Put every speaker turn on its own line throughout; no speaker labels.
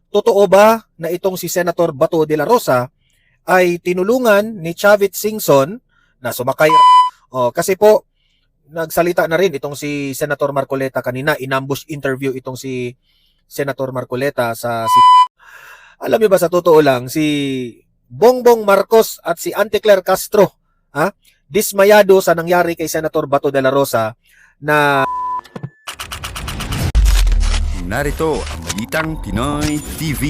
totoo ba na itong si Senator Bato de la Rosa ay tinulungan ni Chavit Singson na sumakay? Kasi po, nagsalita na rin itong si Senator Marcoleta kanina, inambush interview itong si Senator Marcoleta alam niyo ba, sa totoo lang, si Bongbong Marcos at si Auntie Claire Castro, dismayado sa nangyari kay Senator Bato de la Rosa na
narito ang Balitang Pinoy TV.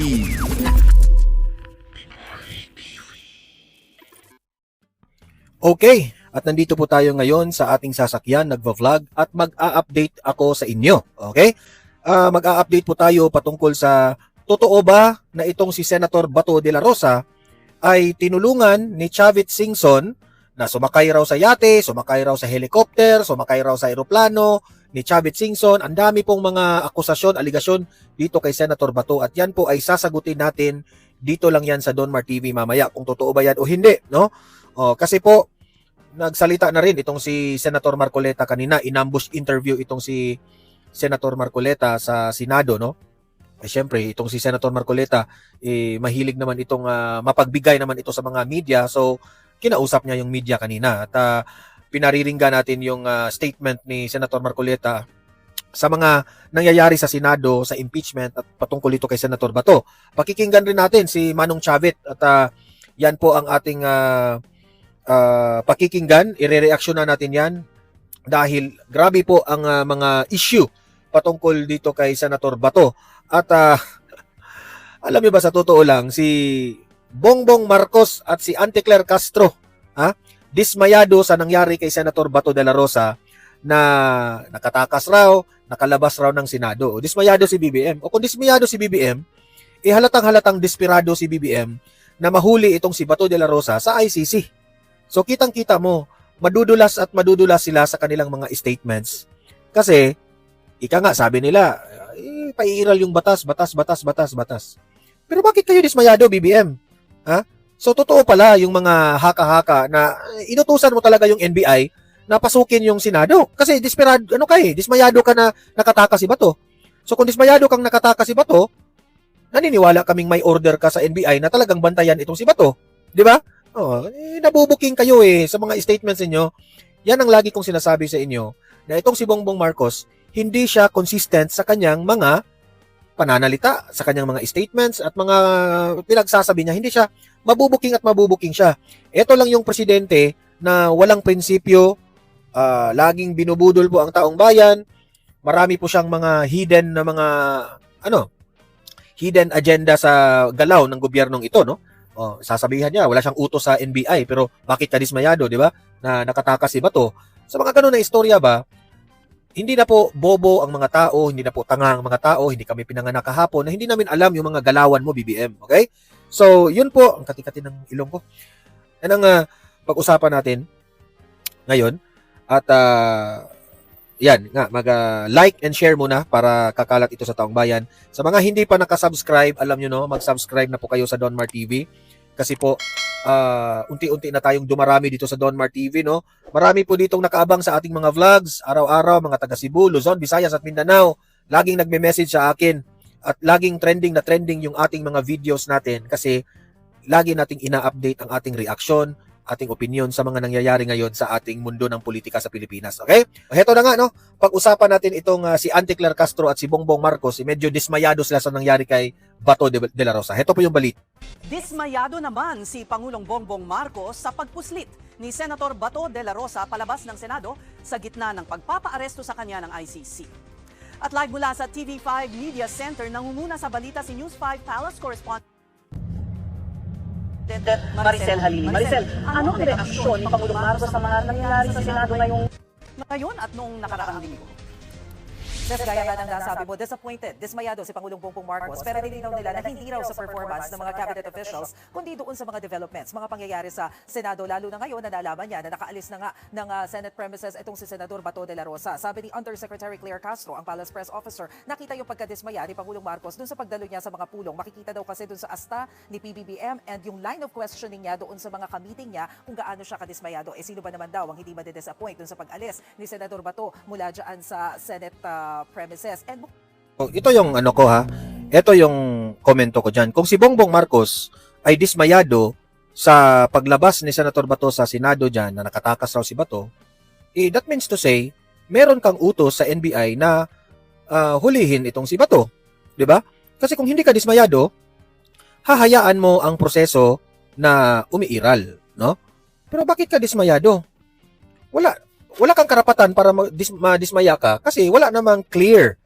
okay. At nandito po tayo ngayon sa ating sasakyan, nagva-vlog at mag-a-update ako sa inyo. Okay? Mag-a-update po tayo patungkol sa totoo ba na itong si Senator Bato de la Rosa ay tinulungan ni Chavit Singson na sumakay raw sa yate, sumakay raw sa helicopter, sumakay raw sa eroplano ni Chavit Singson. Ang dami pong mga akusasyon, aligasyon dito kay Senator Bato at yan po ay sasagutin natin dito lang yan sa Donmar TV mamaya kung totoo ba yan o hindi, no? Kasi po nagsalita na rin itong si Senator Marcoleta kanina, inambush interview itong si Senator Marcoleta sa Senado, no? Syempre, itong si Senator Marcoleta, mahilig naman itong mapagbigay naman ito sa mga media. So, kinausap niya yung media kanina. At pinariringgan natin yung statement ni Senator Marcoleta sa mga nangyayari sa Senado, sa impeachment at patungkol ito kay Senator Bato. Pakikinggan rin natin si Manong Chavit at yan po ang ating pakikinggan. Ire-reaksyonan natin yan dahil grabe po ang mga issue patungkol dito kay Senator Bato. At alam niyo ba, sa totoo lang, si Bongbong Marcos at si Auntie Claire Castro, dismayado sa nangyari kay Senator Bato de la Rosa na nakatakas raw, nakalabas raw ng Senado. Dismayado si BBM. O kung dismayado si BBM, halatang-halatang desperado si BBM na mahuli itong si Bato de la Rosa sa ICC. So kitang-kita mo, madudulas at madudulas sila sa kanilang mga statements. Kasi, ika nga, sabi nila, paiiral yung batas. Pero bakit kayo dismayado, BBM? So totoo pala yung mga haka-haka na inutusan mo talaga yung NBI na pasukin yung Senado. Kasi dismayado ka na nakatakas si Bato. So kung dismayado kang nakatakas si Bato, naniniwala kaming may order ka sa NBI na talagang bantayan itong si Bato. Di ba? Nabubuking kayo sa mga statements niyo. Yan ang lagi kong sinasabi sa inyo na itong si Bongbong Marcos, hindi siya consistent sa kanyang mga pananalita, sa kanyang mga statements at mga pinagsasabi niya. Hindi siya mabubuking siya. Ito lang yung presidente na walang prinsipyo, laging binubudol po ang taong bayan. Marami po siyang mga hidden agenda sa galaw ng gobyernong ito, no? Sasabihan niya, wala siyang utos sa NBI, pero bakit ka dismayado, di ba? Na nakatakas si Bato. Sa mga ganun na istorya ba, hindi na po bobo ang mga tao, hindi na po tanga ang mga tao, hindi kami pinanganak kahapon na hindi namin alam yung mga galawan mo, BBM. Okay? So, yun po, ang kati-kati ng ilong ko. Yan ang pag-usapan natin ngayon. At yan nga, mag-like and share muna para kakalat ito sa taong bayan. Sa mga hindi pa nakasubscribe, alam nyo no, mag-subscribe na po kayo sa Donmar TV. Kasi po, unti-unti na tayong dumarami dito sa Donmar TV, no? Marami po ditong nakaabang sa ating mga vlogs, araw-araw, mga taga Cebu, Luzon, Visayas at Mindanao. Laging nagme-message sa akin at laging trending na trending yung ating mga videos natin kasi lagi nating ina-update ang ating reaksyon, ating opinion sa mga nangyayari ngayon sa ating mundo ng politika sa Pilipinas. Okay? Heto na nga, no? Pag-usapan natin itong si Auntie Claire Castro at si Bongbong Marcos, medyo dismayado sila sa nangyari kay Bato de la Rosa. Heto po yung balit.
Dismayado naman si Pangulong Bongbong Marcos sa pagpuslit ni Senator Bato de la Rosa palabas ng Senado sa gitna ng pagpapaaresto sa kanya ng ICC. At live mula sa TV5 Media Center, nangunguna sa balita si News 5 Palace Correspondent
Maricel Halili. Maricel, anong reaksyon ni Pangulong Marcos sa mga nangyayari sa Senado
ngayon at noong nakaraang linggo? Chef, gaya nga ng nasabi mo, disappointed, dismayado si Pangulong Bongbong Marcos, pero nilinaw nila na hindi raw sa performance ng mga cabinet officials, kundi doon sa mga developments, mga pangyayari sa Senado, lalo na ngayon na nalaman niya na nakaalis na nga ng Senate premises itong si Senador Bato de la Rosa. Sabi ni Undersecretary Claire Castro, ang Palace Press Officer, nakita yung pagkadismaya ni Pangulong Marcos doon sa pagdalo niya sa mga pulong. Makikita daw kasi doon sa asta ni PBBM and yung line of questioning niya doon sa mga ka-meeting niya kung gaano siya kadismayado. Sino ba naman daw ang hindi madidisappoint doon sa pag-alis ni Senador Bato mula dyan sa Senate premises. And
ito yung Ito yung komento ko dyan. Kung si Bongbong Marcos ay dismayado sa paglabas ni Senator Bato sa Senado dyan na nakatakas raw si Bato, that means to say, meron kang utos sa NBI na hulihin itong si Bato. 'Di ba? Kasi kung hindi ka dismayado, hahayaan mo ang proseso na umiiral, no? Pero bakit ka dismayado? Wala kang karapatan para madismaya ka kasi wala namang clear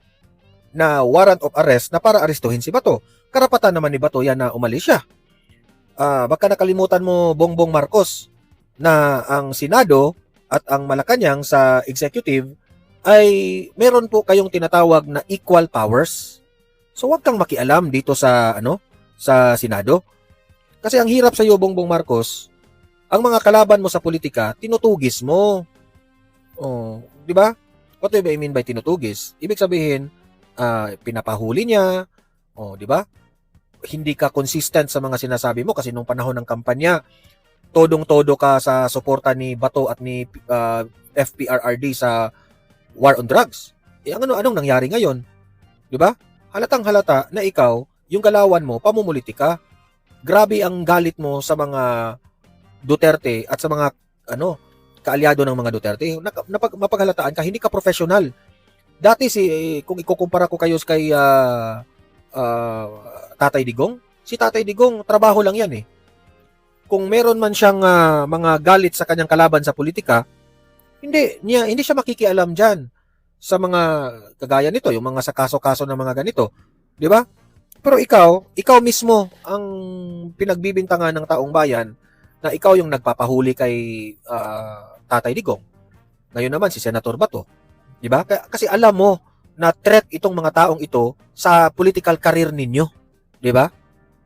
na warrant of arrest na para arestuhin si Bato. Karapatan naman ni Bato yan na umalis siya. Baka nakalimutan mo, Bongbong Marcos, na ang Senado at ang Malacanang sa executive ay meron po kayong tinatawag na equal powers. So wag kang makialam dito sa sa Senado. Kasi ang hirap sa iyo, Bongbong Marcos, ang mga kalaban mo sa politika, tinutugis mo. Oh, 'di ba? What do I mean by tinutugis? Ibig sabihin, pinapahuli niya, 'di ba? Hindi ka consistent sa mga sinasabi mo kasi nung panahon ng kampanya, todong-todo ka sa suporta ni Bato at ni FPRRD sa war on drugs. Anong nangyari ngayon? 'Di ba? Halatang halata na ikaw, yung galawan mo, pamumulitika. Grabe ang galit mo sa mga Duterte at sa mga kaalyado ng mga Duterte. Mapaghalataan ka, hindi ka professional. Dati kung ikukumpara ko kayo kay Tatay Digong, si Tatay Digong trabaho lang yan eh. Kung meron man siyang mga galit sa kanyang kalaban sa politika, hindi siya makikialam diyan sa mga kagaya nito, yung mga sa kaso-kaso ng mga ganito, 'di ba? Pero ikaw mismo ang pinagbibintangan ng taong bayan na ikaw yung nagpapahuli kay Tatay Digong. Ngayon naman si Senator Bato, 'di ba? Kasi alam mo na threat itong mga taong ito sa political career ninyo, 'di ba?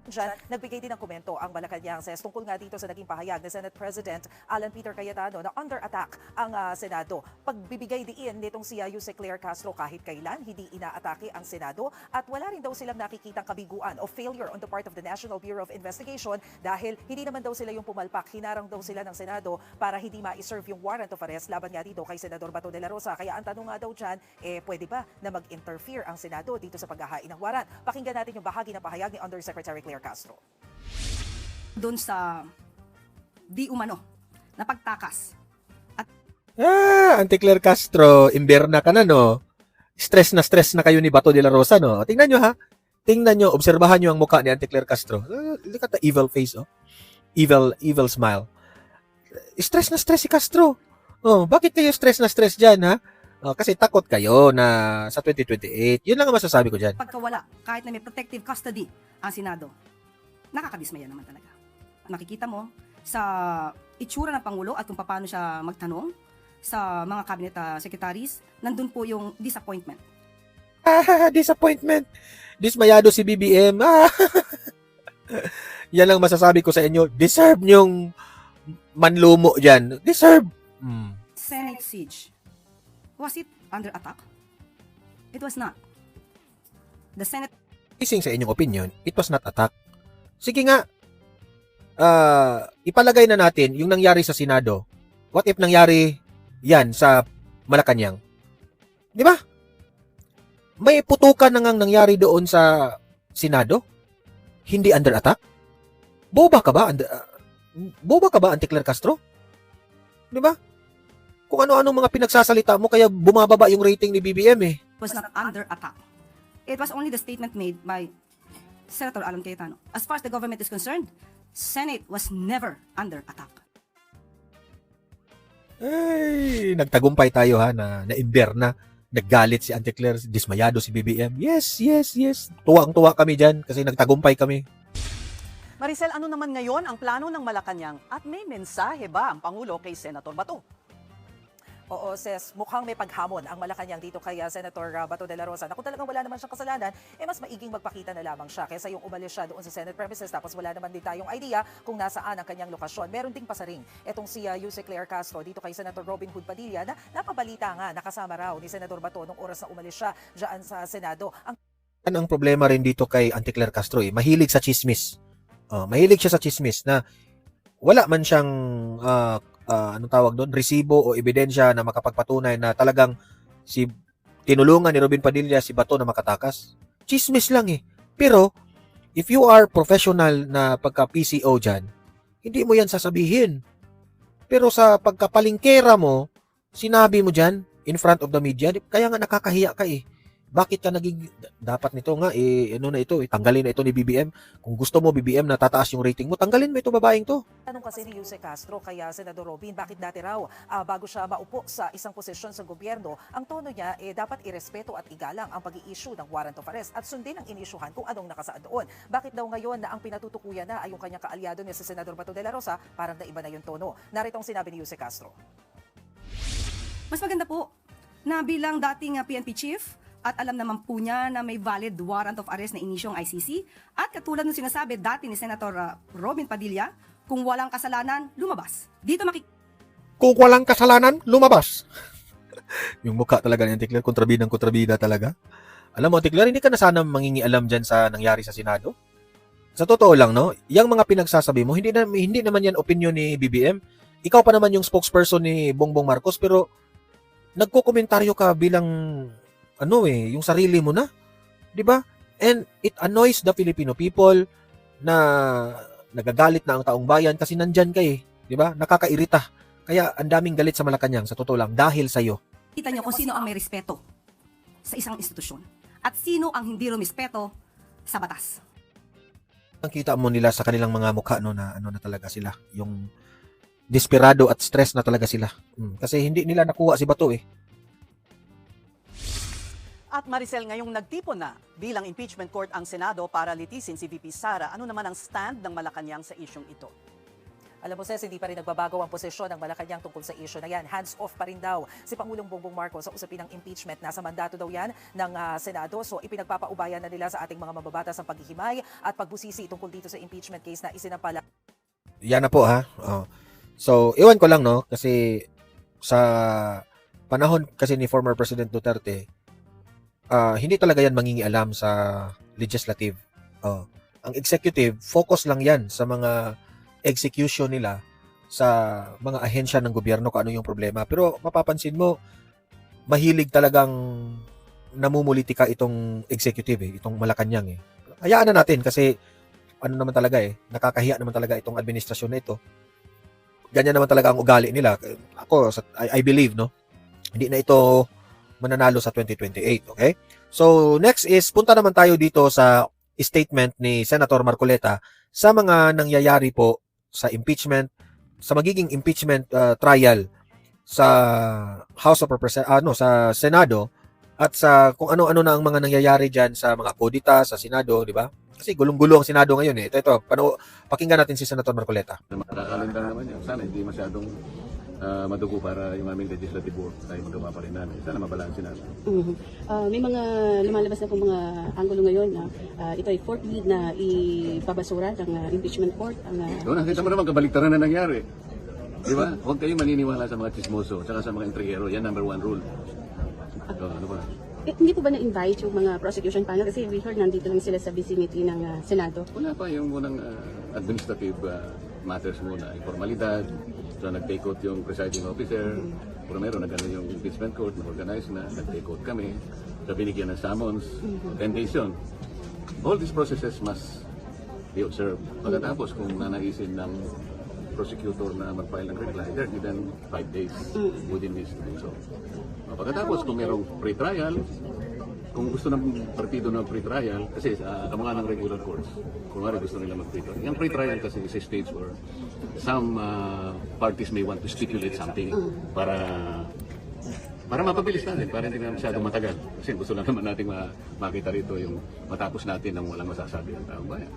Diyan, nagbigay din ng komento ang Malacanangses tungkol nga dito sa naging pahayag ni Senate President Alan Peter Cayetano na under attack ang Senado. Pagbibigay diin nitong si Yuse Claire Castro kahit kailan hindi inaatake ang Senado at wala rin daw silang nakikitang kabiguan o failure on the part of the National Bureau of Investigation dahil hindi naman daw sila yung pumalpak, hinarang daw sila ng Senado para hindi ma-serve yung warrant of arrest laban nga dito kay Senador Bato de la Rosa. Kaya ang tanong nga daw dyan, pwede ba na mag-interfere ang Senado dito sa paghahain ng warrant? Pakinggan natin yung bahagi ng pahayag ni Undersecretary Claire Castro.
Doon sa di umano na pagtakas.
Auntie Claire Castro, imberna ka na, no? Stress na kayo ni Bato de la Rosa, no? Tingnan nyo, ha? Tingnan nyo, obserbahan nyo ang mukha ni Auntie Claire Castro. Look at the evil face, oh. Evil smile. Stress na stress si Castro. Oh, bakit kayo stress na stress dyan, ha? Oh, kasi takot kayo na sa 2028. Yun lang ang masasabi ko dyan.
Pagkawala, kahit na may protective custody ang Senado, nakakadismaya naman talaga. At makikita mo sa itsura ng Pangulo at kung paano siya magtanong sa mga cabinet secretaries, nandun po yung disappointment.
Disappointment. Dismayado si BBM. Yan lang masasabi ko sa inyo. Deserve nyong manlumo dyan. Deserve.
Senate siege. Was it under attack? It was not. The Senate
Ising sa inyong opinion, it was not attack. Sige nga, ipalagay na natin yung nangyari sa Senado. What if nangyari yan sa Malacanang? Di ba? May putukan na ngang nangyari doon sa Senado? Hindi under attack? Boba ka ba? Boba ka ba, Auntie Claire Castro? Di ba? Kung ano-ano mga pinagsasalita mo, kaya bumababa yung rating ni BBM eh.
was not under attack. It was only the statement made by Senator Alan Cayetano. As far as the government is concerned, Senate was never under attack.
Ay, nagtagumpay tayo ha, na-imber na. Naggalit si Auntie Claire, dismayado si BBM. Yes. Tuwang-tuwa kami dyan kasi nagtagumpay kami.
Maricel, ano naman ngayon ang plano ng Malacanang at may mensahe ba ang Pangulo kay Senator Bato?
Oo, Ses, mukhang may paghamon ang Malacanang dito kay Senator Bato de la Rosa. Na kung talagang wala naman siyang kasalanan, mas maiging magpakita na lamang siya kaysa yung umalis siya doon sa Senate premises tapos wala naman din tayong idea kung nasaan ang kanyang lokasyon. Meron ding pasaring etong si Yuse Claire Castro dito kay Senator Robin Hood Padilla na napabalita nga nakasama raw ni Senador Bato nung oras na umalis siya dyan sa Senado.
Ang problema rin dito kay Auntie Claire Castro, mahilig sa chismis. Mahilig siya sa chismis na wala man siyang anong tawag doon, resibo o ebidensya na makapagpatunay na talagang tinulungan ni Robin Padilla si Bato na makatakas. Chismis lang eh. Pero, if you are professional na pagka-PCO dyan, hindi mo yan sasabihin. Pero sa pagkapalingkera mo, sinabi mo dyan, in front of the media, kaya nga nakakahiya ka eh. Bakit ka naging, dapat nito nga, ano na ito, tanggalin na ito ni BBM. Kung gusto mo, BBM, na tataas yung rating mo, tanggalin mo ito babaeng to.
Tanong kasi ni Jose Castro kaya Senador Robin, bakit dati raw bago siya maupo sa isang posisyon sa gobyerno, ang tono niya dapat irespeto at igalang ang pag-i-issue ng warrant of arrest at sundin ang inisyuhan kung anong nakasaad doon. Bakit daw ngayon na ang pinatutukuyan na ay yung kanyang kaalyado niya si Senador Bato de la Rosa, parang naiba na yung tono. Narito ang sinabi ni Jose Castro.
Mas maganda po na bilang dating PNP chief at alam naman po niya na may valid warrant of arrest na inisyong ICC at katulad ng sinasabi dati ni Senator Robin Padilla, kung walang kasalanan, lumabas. Dito
Kung walang kasalanan, lumabas. Yung mukha talaga ni Antikler, kontrabida talaga. Alam mo, Antikler, hindi ka na sana mangingialam dyan sa nangyari sa Senado? Sa totoo lang, no? Yung mga pinagsasabi mo, hindi naman yan opinion ni BBM. Ikaw pa naman yung spokesperson ni Bongbong Marcos, pero nagko-komentaryo ka bilang yung sarili mo na, 'di ba? And it annoys the Filipino people na nagagalit na ang taong bayan kasi nandyan ka 'di ba? Nakakairita. Kaya ang daming galit sa Malacanang sa totoo lang dahil sa iyo.
kita niyo kung sino ang may respeto sa isang institusyon at sino ang hindi rumispeto sa batas.
Ang kita mo nila sa kanilang mga mukha na na talaga sila, yung desperado at stress na talaga sila. Kasi hindi nila nakuha si Bato
At Maricel, ngayong nagtipon na bilang impeachment court ang Senado para litisin si VP Sara, ano naman ang stand ng Malacanang sa isyong ito?
Alam mo, Ses, hindi pa rin nagbabago ang posisyon ng Malacanang tungkol sa issue na yan. Hands off pa rin daw si Pangulong Bongbong Marcos sa usapin ng impeachment. Nasa mandato daw yan ng Senado. So ipinagpapaubayan na nila sa ating mga mababatas ang paghihimay at pagbusisi tungkol dito sa impeachment case na isinampala.
Yan na po ha. So, iwan ko lang no, kasi sa panahon kasi ni former President Duterte, hindi talaga yan mangingialam sa legislative. Ang executive, focus lang yan sa mga execution nila sa mga ahensya ng gobyerno kung ano yung problema. Pero mapapansin mo, mahilig talagang namumulitika itong executive itong Malacanang Hayaan na natin kasi ano naman talaga nakakahiya naman talaga itong administrasyon na ito. Ganyan naman talaga ang ugali nila. Ako, I believe, no? Hindi na ito mananalo sa 2028, okay? So, next is, punta naman tayo dito sa statement ni Senator Marcoleta sa mga nangyayari po sa impeachment, sa magiging impeachment trial sa House of Representatives, sa Senado, at sa kung ano-ano na ang mga nangyayari dyan sa mga kodita, sa Senado, di ba? Kasi gulong-gulo ang Senado ngayon Ito, pakinggan natin si Senator Marcoleta.
Makakalendar naman yan. Sana hindi masyadong madugo para yung aming legislative work tayo magawa pa rin namin. Sana mabalansin natin.
May mga lumalabas na pong mga anggulo ngayon na ito ay fourth lead na ipabasura ng impeachment court.
Nakita mo naman kabaliktaran na nangyari. Di ba? Huwag kayong maniniwala sa mga chismoso at sa mga intrigero. Yan number one rule. Ano ba?
Hindi po ba na-invite yung mga prosecution panel? Kasi we heard nandito lang sila sa vicinity ng Senado.
Wala pa yung unang administrative matters muna. Formalidad. So nag-take out yung presiding officer. Primero nag-ano yung impeachment court, na-organize na, nag-take out kami. So binigyan ng summons, 10 days yun. All these processes must be observed. Pagkatapos kung nanaisin ng prosecutor na mag-file ng reply, they're given 5 days within this to do so. Pagkatapos kung mayroong pre-trial, kung gusto ng partido ng pre-trial, kasi kamangan ng regular courts, kung wala gusto nila mag-pre-trial. Yung pre-trial kasi is a stage where some parties may want to stipulate something para mapabilis natin, para hindi na masyadong matagal. Kasi gusto lang naman natin makita rito yung matapos natin ng walang masasabi ng taong bayan.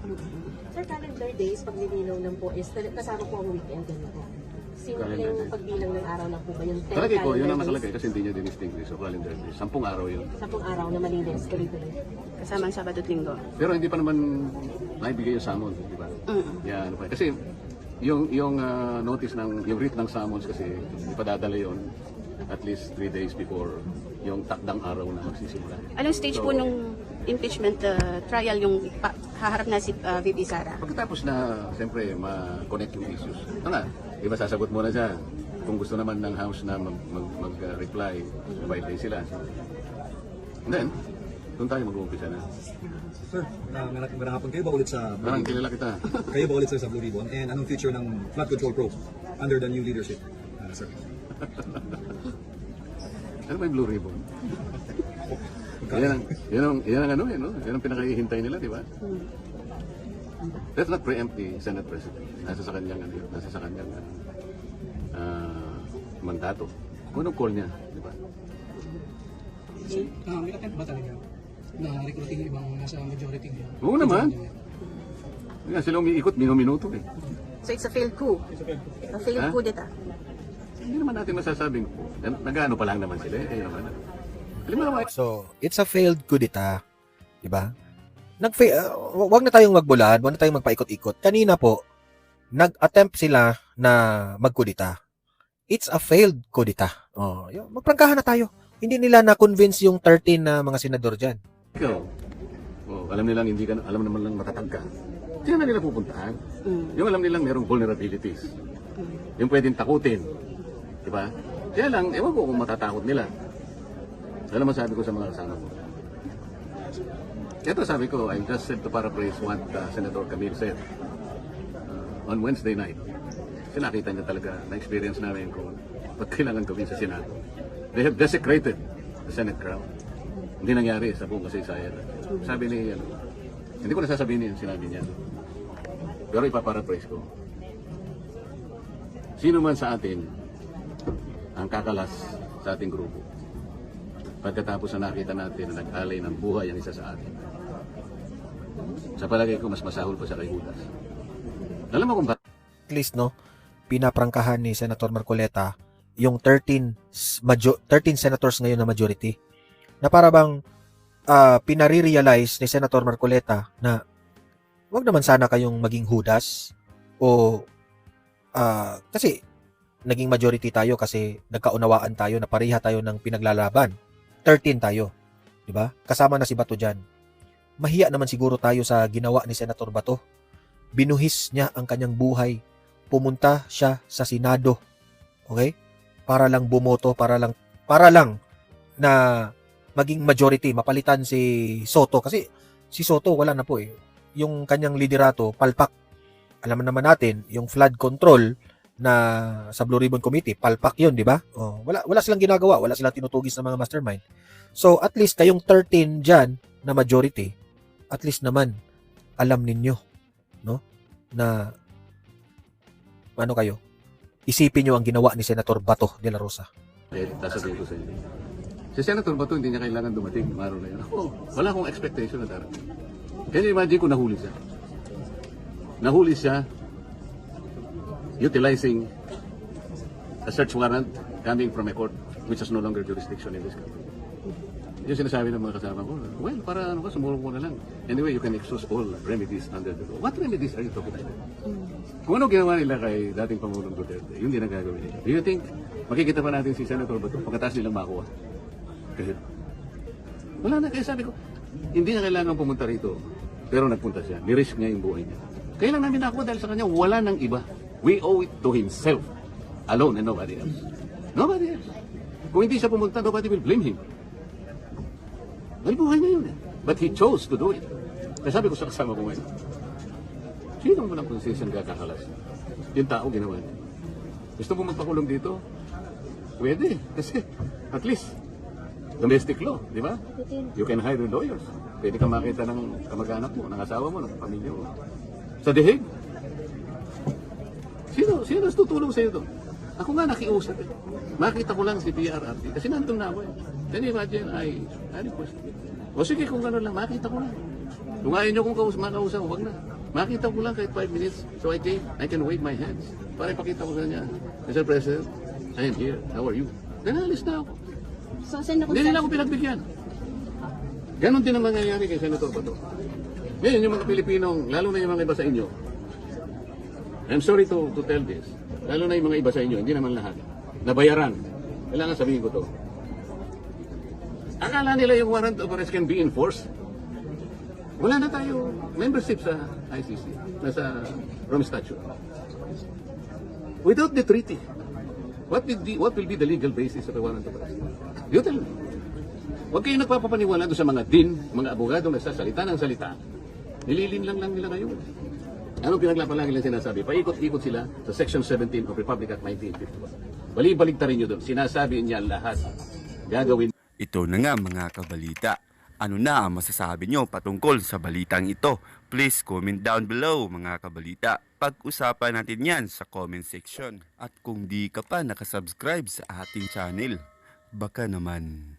Sir, calendar days, pag nilinaw lang po, is kasama po ang weekend ganito. Simpleng pagbilang ng araw lang po ba yung 10
Talagay ko, yun ang
calendar
nakalagay
days?
kasi hindi niya dinistinguish. So calendar days, 10 araw yun.
10 araw na malinis, tuloy-tuloy. Kasama ang Sabado at Linggo.
Pero hindi pa naman naibigay yung summons, di ba? Yan, kasi yung notice ng, yung writ ng summons kasi ipadadala yun at least 3 days before yung takdang araw na magsisimula.
Anong stage po nung impeachment trial yung haharap na si VP Sara?
Pagkatapos na, siyempre, ma-connect yung issues. Ito nga, iba sasagot muna siya. Kung gusto naman ng House na mag-reply, 5 days sila. So, and then, Doon tayo mag-uumpisa na.
Sir, magandang hapon. Kayo ba ulit sa
Parang kilala kita.
Kayo ba ulit sir sa Blue Ribbon? And anong future ng flood control probe under the new leadership? Sir.
Ano ba yung Blue Ribbon? Yan ang ano eh, no? Yan ang pinakahihintay nila, di ba? Let's not preempt the Senate President. Nasa sa kanyang mandato. Kung anong call niya, di ba?
May attempt ba talaga na recruiting ibang nasa majority?
Oo naman. Nga sila umiikot minuto eh.
So it's a failed coup? A failed
Ha?
coup d'etat?
Hindi naman natin masasabing po. Nag-ano pa lang naman sila eh. Naman. Alam mo naman,
So, it's a failed coup d'etat. Diba? Wag na tayong magbulad, wag na tayong magpaikot-ikot. Kanina po, nag-attempt sila na mag-coup-d'etat. It's a failed coup d'etat. Oh, magprangkahan na tayo. Hindi nila na-convince yung 13 na mga senador dyan.
ikaw, alam nilang hindi ka, alam naman lang matatag ka. Diyan na nila pupuntahan. Yung alam nilang merong vulnerabilities. Yung pwedeng takutin. Diba? Kaya lang, ewan ko kung matatakot nila. Alam mo sabi ko sa mga kasama ko. Ito sabi ko, I just said to paraphrase what Senator Camille said on Wednesday night. Kasi nakita niya talaga, na-experience namin kung ba't kailangan gawin sa Senado. They have desecrated the Senate crowd. Hindi nangyari sa buong kasaysayan. Sabi ni, hindi ko nasasabihin yung sinabi niya. Pero ipaparaphrase ko. Sino man sa atin ang kakalas sa ating grupo pagkatapos na nakita natin na nag-alay ng buhay ang isa sa atin. Sa palagay ko, mas masahol pa siya kay Judas. Alam mo kung bakit?
At least, no, pinaprangkahan ni Senator Marcoleta yung 13 senators ngayon na majority. Na para bang pinare-realize ni Senator Marcoleta na wag naman sana kayong maging Judas o kasi naging majority tayo kasi nagkaunawaan tayo na pareha tayo ng pinaglalaban. 13 tayo. Diba? Kasama na si Bato dyan. Mahiya naman siguro tayo sa ginawa ni Senator Bato. Binuhis niya ang kanyang buhay. Pumunta siya sa Senado. Okay? Para lang bumoto, para lang na maging majority, mapalitan si Soto. Kasi si Soto wala na po eh. Yung kanyang liderato, palpak. Alam naman natin, yung flood control na sa Blue Ribbon Committee, palpak yun, di ba? Oh, wala silang ginagawa, wala silang tinutugis ng mga mastermind. So, at least kayong 13 dyan na majority, at least naman, alam ninyo, no? Na, ano kayo? Isipin nyo ang ginawa ni Senator Bato de la Rosa.
Sasabihin ko sa inyo. Si Senator Bato, hindi niya kailangan dumating ng araw na yun. Wala akong expectation na darating. Can you imagine kung nahuli siya? Nahuli siya utilizing a search warrant coming from a court which has no longer jurisdiction in this country. Yung sinasabi ng mga kasama ko, well, para ano ka, sumulong mo na lang. Anyway, you can exhaust all remedies under the law. What remedies are you talking about? Kung ano ginawa nila kay dating Pangulong Duterte, yun din ang gagawin nila. Do you think, makikita pa natin si Senator Bato pagkatapos nilang makuha? Kasi, wala na. Kaya sabi ko, hindi niya kailangan pumunta rito. Pero nagpunta siya. Nirisk niya yung buhay niya. Kaya lang namin nakuha dahil sa kanya, wala nang iba. We owe it to himself alone and nobody else. Nobody else. Kung hindi siya pumunta, nobody will blame him. Dahil buhay niya yun eh. But he chose to do it. Kaya sabi ko sa kasama ko ngayon, sino mo ng konsensyon kakakalas? Yung tao ginawa niya. Gusto mo magpakulong dito? Pwede. Kasi at least domestic law, di ba? You can hire lawyers. Pwede ka makita ng kamag-anak mo, ng asawa mo, ng pamilya mo. Sa deheg. Sino tutulong sa iyo doon? Ako nga nakiusap eh. Makita ko lang si PRRT kasi nandun na ako eh. Then imagine, I request. O sige, kung gano'n lang, makita ko lang. Kung ayaw nyo kong makausap, huwag na. Makita ko lang kahit 5 minutes. So I can wave my hands. Para ipakita ko sa kanya, Mr. President, I am here. How are you? Then alis na ako.
So, send ako
Hindi nila ako pinagbigyan. Ganon din ang mangyayari kay Senator Bato. Ngayon, yung mga Pilipinong, lalo na yung mga iba sa inyo, I'm sorry to tell this, lalo na yung mga iba sa inyo, hindi naman lahat, nabayaran. Kailangan sabihin ko to. Akala nila yung warrant of arrest can be enforced. Wala na tayo membership sa ICC, nasa Rome Statute. Without the treaty, what will be the legal basis of a warrant of arrest? You tell me. Huwag kayong nagpapapaniwala doon sa mga din, mga abogado nagsasalita ng salita. Nililin lang nila ngayon. Anong pinaglapalang nila sinasabi? Paikot-ikot sila sa Section 17 of Republic Act 1951. Bali-baligtarin nyo doon. Sinasabi niya lahat. Gagawin.
Ito na nga mga kabalita. Ano na ang masasabi nyo patungkol sa balitang ito? Please comment down below mga kabalita. Pag-usapan natin yan sa comment section. At kung di ka pa nakasubscribe sa ating channel, baka naman